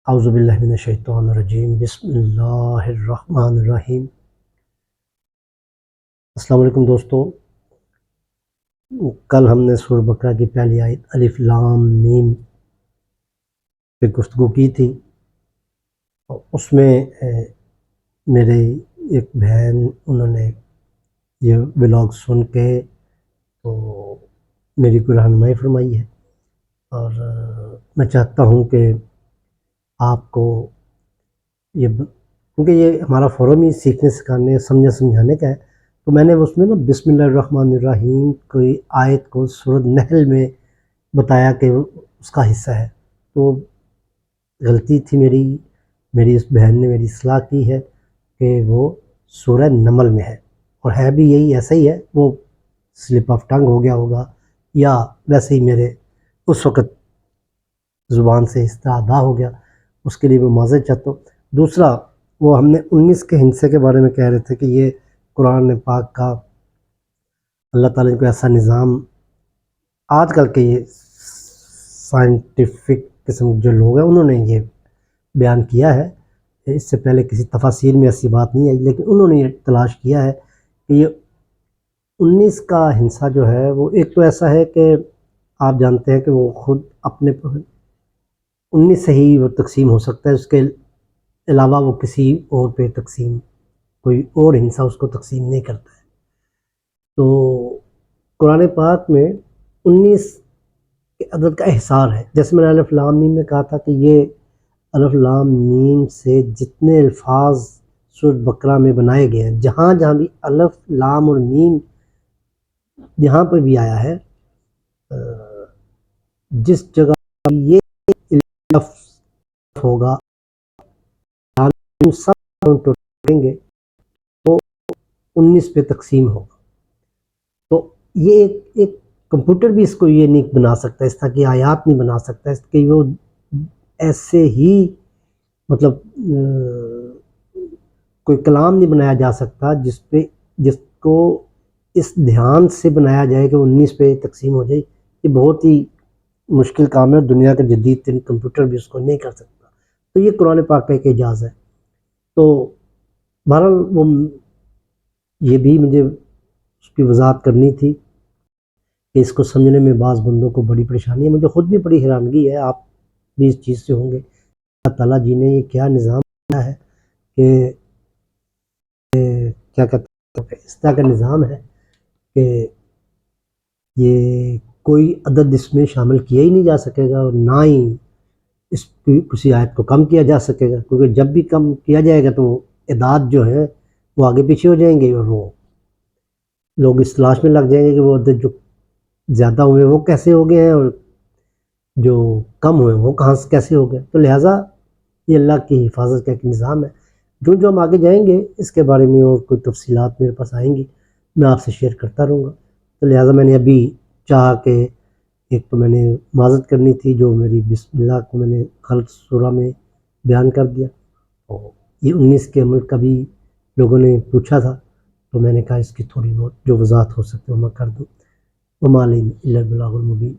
اعوذ باللہ من الشیطان الرجیم بسم اللہ الرحمن الرحیم۔ السلام علیکم دوستو، کل ہم نے سورہ بقرہ کی پہلی آیت الف لام میم پہ گفتگو کی تھی، اور اس میں میرے ایک بہن انہوں نے یہ ولاگ سن کے تو میری کوئی رہنمائی فرمائی ہے، اور میں چاہتا ہوں کہ آپ کو یہ کیونکہ یہ ہمارا فورم ہی سیکھنے سکھانے سمجھانے کا ہے، تو میں نے اس میں بسم اللہ الرحمن الرحیم کوئی آیت کو سورۃ نحل میں بتایا کہ اس کا حصہ ہے، تو غلطی تھی میری اس بہن نے میری اصلاح کی ہے کہ وہ سورہ نمل میں ہے، اور ہے بھی یہی ایسا ہی ہے، وہ سلپ آف ٹنگ ہو گیا ہوگا یا ویسے ہی میرے اس وقت زبان سے اس طرح ادا ہو گیا، اس کے لیے میں معذرت چاہتا ہوں۔ دوسرا، وہ ہم نے 19 کے ہندسے کے بارے میں کہہ رہے تھے کہ یہ قرآن پاک کا اللہ تعالیٰ نے کوئی ایسا نظام، آج کل کے یہ سائنٹیفک قسم جو لوگ ہیں انہوں نے یہ بیان کیا ہے، اس سے پہلے کسی تفاسیر میں ایسی بات نہیں آئی، لیکن انہوں نے یہ تلاش کیا ہے کہ یہ 19 کا ہندسہ جو ہے وہ ایک تو ایسا ہے کہ آپ جانتے ہیں کہ وہ خود اپنے 19 سے ہی وہ تقسیم ہو سکتا ہے، اس کے علاوہ وہ کسی اور پہ تقسیم کوئی اور ہندسہ اس کو تقسیم نہیں کرتا ہے۔ تو قرآن پاک میں 19 کے عدد کا احصار ہے، جیسے میں نے الف لام میم میں کہا تھا کہ یہ الف لام میم سے جتنے الفاظ سورۃ بقرہ میں بنائے گئے ہیں، جہاں جہاں بھی الف لام اور میم جہاں پہ بھی آیا ہے، جس جگہ یہ لفظ ہوگا سب کریں گے تو 19 پہ تقسیم ہوگا۔ تو یہ ایک کمپیوٹر بھی اس کو یہ نہیں بنا سکتا، اس طرح کی آیات نہیں بنا سکتا، اس کہ وہ ایسے ہی مطلب کوئی کلام نہیں بنایا جا سکتا جس کو اس دھیان سے بنایا جائے کہ 19 پہ تقسیم ہو جائے، یہ بہت ہی مشکل کام ہے، دنیا کا جدید ترین کمپیوٹر بھی اس کو نہیں کر سکتا۔ تو یہ قرآن پاک کا ایک اعجاز ہے۔ تو بہرحال وہ یہ بھی مجھے اس کی وضاحت کرنی تھی کہ اس کو سمجھنے میں بعض بندوں کو بڑی پریشانی ہے، مجھے خود بھی بڑی حیرانگی ہے، آپ بھی اس چیز سے ہوں گے، اللہ تعالیٰ جی نے یہ کیا نظام بنایا ہے کہ کیا کہتے ہیں، اس طرح کا نظام ہے کہ یہ کوئی عدد اس میں شامل کیا ہی نہیں جا سکے گا، اور نہ ہی اس کی کسی آیت کو کم کیا جا سکے گا، کیونکہ جب بھی کم کیا جائے گا تو اعداد جو ہے وہ آگے پیچھے ہو جائیں گے، اور وہ لوگ اس تلاش میں لگ جائیں گے کہ وہ عدد جو زیادہ ہوئے وہ کیسے ہو گئے ہیں اور جو کم ہوئے وہ کہاں سے کیسے ہو گئے۔ تو لہٰذا یہ اللہ کی حفاظت کا ایک نظام ہے، جو ہم آگے جائیں گے اس کے بارے میں اور کوئی تفصیلات میرے پاس آئیں گی میں آپ سے شیئر کرتا رہوں گا۔ تو لہٰذا میں نے ابھی چاہا کہ ایک تو میں نے معذرت کرنی تھی جو میری بسم اللہ کو میں نے غلط سورہ میں بیان کر دیا، اور یہ 19 کے عمل کا بھی لوگوں نے پوچھا تھا، تو میں نے کہا اس کی تھوڑی بہت جو وضاحت ہو سکتی ہے وہ میں کر دوں۔ وما علینا الا البلاغ المبین۔